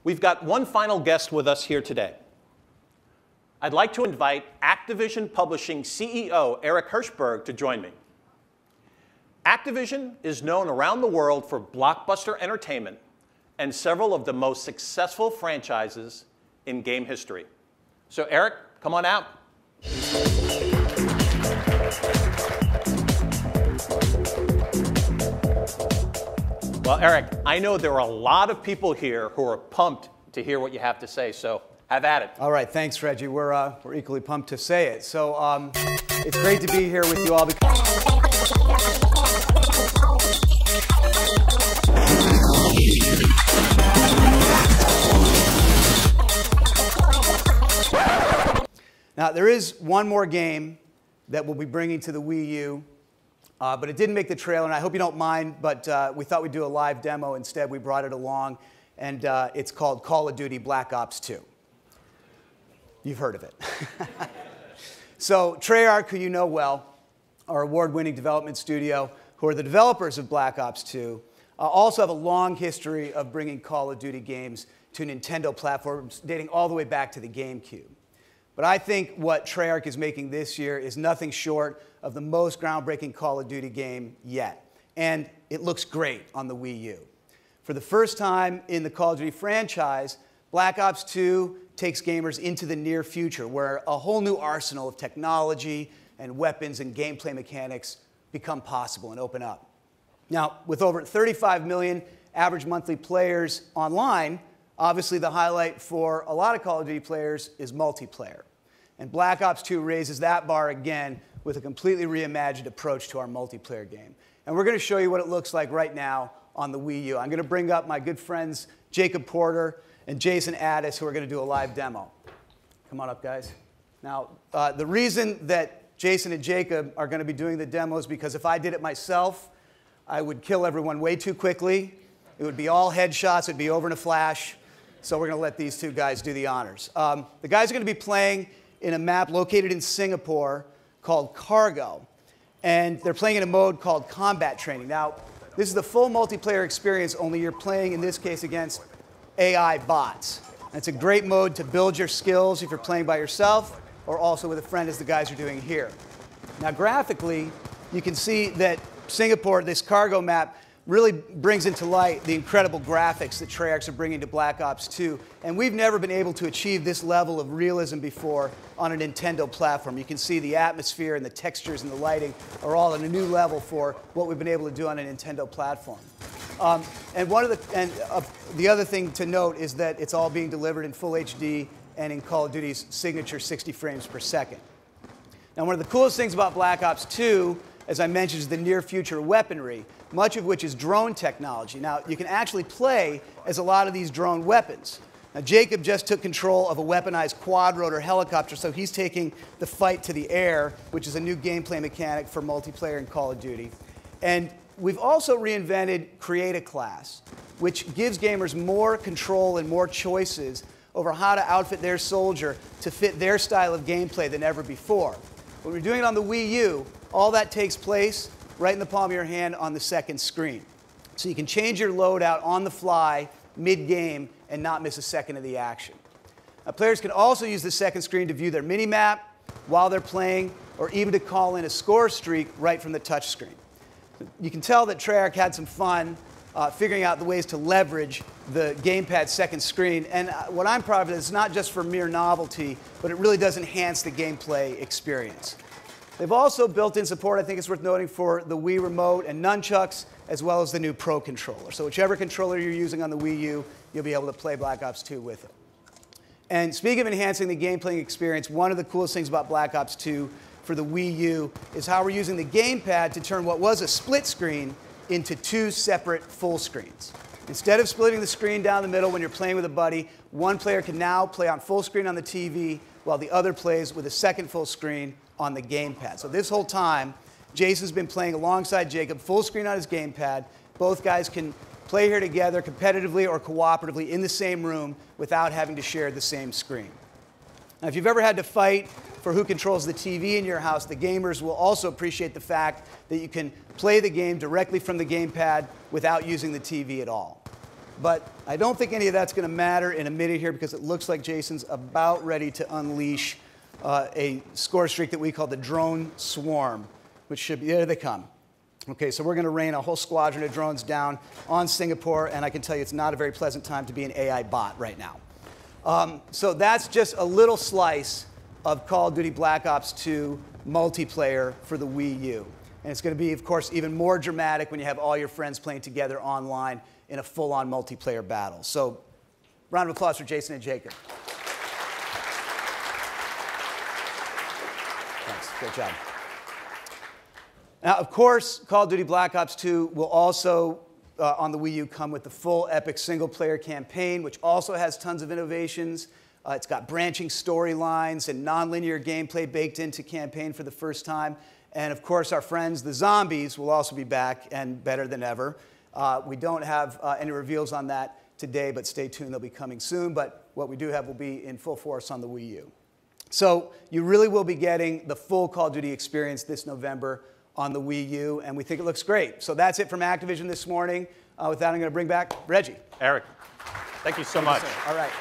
We've got one final guest with us here today. I'd like to invite Activision Publishing CEO Eric Hirshberg to join me. Activision is known around the world for blockbuster entertainment and several of the most successful franchises in game history. So Eric, come on out. Well, Eric, I know there are a lot of people here who are pumped to hear what you have to say, so have at it. All right, thanks, Reggie. We're equally pumped to say it. So it's great to be here with you all. Now, there is one more game that we'll be bringing to the Wii U, but it didn't make the trailer, and I hope you don't mind, but we thought we'd do a live demo. Instead, we brought it along, and it's called Call of Duty Black Ops 2. You've heard of it. So Treyarch, who you know well, our award-winning development studio, who are the developers of Black Ops 2, also have a long history of bringing Call of Duty games to Nintendo platforms dating all the way back to the GameCube. But I think what Treyarch is making this year is nothing short of the most groundbreaking Call of Duty game yet. And it looks great on the Wii U. For the first time in the Call of Duty franchise, Black Ops 2 takes gamers into the near future, where a whole new arsenal of technology and weapons and gameplay mechanics become possible and open up. Now, with over 35 million average monthly players online, obviously the highlight for a lot of Call of Duty players is multiplayer. And Black Ops 2 raises that bar again with a completely reimagined approach to our multiplayer game. And we're going to show you what it looks like right now on the Wii U. I'm going to bring up my good friends Jacob Porter and Jason Addis, who are going to do a live demo. Come on up, guys. Now, the reason that Jason and Jacob are going to be doing the demo is because if I did it myself, I would kill everyone way too quickly. It would be all headshots. It would be over in a flash. So we're going to let these two guys do the honors. The guys are going to be playing in a map located in Singapore called Cargo. And they're playing in a mode called Combat Training. Now, this is the full multiplayer experience, only you're playing, in this case, against AI bots. And it's a great mode to build your skills if you're playing by yourself or also with a friend, as the guys are doing here. Now, graphically, you can see that Singapore, this Cargo map, really brings into light the incredible graphics that Treyarch are bringing to Black Ops 2. And we've never been able to achieve this level of realism before on a Nintendo platform. You can see the atmosphere and the textures and the lighting are all at a new level for what we've been able to do on a Nintendo platform. And the other thing to note is that it's all being delivered in full HD and in Call of Duty's signature 60 frames per second. Now, one of the coolest things about Black Ops 2, as I mentioned, is the near future weaponry, much of which is drone technology. Now, you can actually play as a lot of these drone weapons. Now, Jacob just took control of a weaponized quadrotor helicopter, so he's taking the fight to the air, which is a new gameplay mechanic for multiplayer in Call of Duty. And we've also reinvented Create a Class, which gives gamers more control and more choices over how to outfit their soldier to fit their style of gameplay than ever before. When we're doing it on the Wii U, all that takes place right in the palm of your hand on the second screen. So you can change your loadout on the fly, mid-game, and not miss a second of the action. Now, players can also use the second screen to view their mini-map while they're playing, or even to call in a score streak right from the touch screen. You can tell that Treyarch had some fun figuring out the ways to leverage the gamepad second screen. And what I'm proud of is it's not just for mere novelty, but it really does enhance the gameplay experience. They've also built in support, I think it's worth noting, for the Wii Remote and nunchucks, as well as the new Pro Controller. So whichever controller you're using on the Wii U, you'll be able to play Black Ops 2 with it. And speaking of enhancing the gameplay experience, one of the coolest things about Black Ops 2 for the Wii U is how we're using the gamepad to turn what was a split screen into two separate full screens. Instead of splitting the screen down the middle when you're playing with a buddy, one player can now play on full screen on the TV while the other plays with a second full screen on the gamepad. So this whole time, Jason's been playing alongside Jacob, full screen on his gamepad. Both guys can play here together competitively or cooperatively in the same room without having to share the same screen. Now, if you've ever had to fight for who controls the TV in your house, the gamers will also appreciate the fact that you can play the game directly from the gamepad without using the TV at all. But I don't think any of that's going to matter in a minute here because it looks like Jason's about ready to unleash a score streak that we call the drone swarm, which should be, there they come. Okay, so we're going to rain a whole squadron of drones down on Singapore, and I can tell you it's not a very pleasant time to be an AI bot right now. So that's just a little slice of Call of Duty Black Ops 2 multiplayer for the Wii U. And it's going to be, of course, even more dramatic when you have all your friends playing together online in a full-on multiplayer battle. So, round of applause for Jason and Jacob. Thanks. Great job. Now, of course, Call of Duty Black Ops 2 will also, on the Wii U, come with the full epic single-player campaign, which also has tons of innovations. It's got branching storylines and nonlinear gameplay baked into campaign for the first time. And of course, our friends, the zombies, will also be back and better than ever. We don't have any reveals on that today, but stay tuned. They'll be coming soon. But what we do have will be in full force on the Wii U. So you really will be getting the full Call of Duty experience this November on the Wii U, and we think it looks great. So that's it from Activision this morning. With that, I'm going to bring back Reggie. Eric, thank you so much. All right.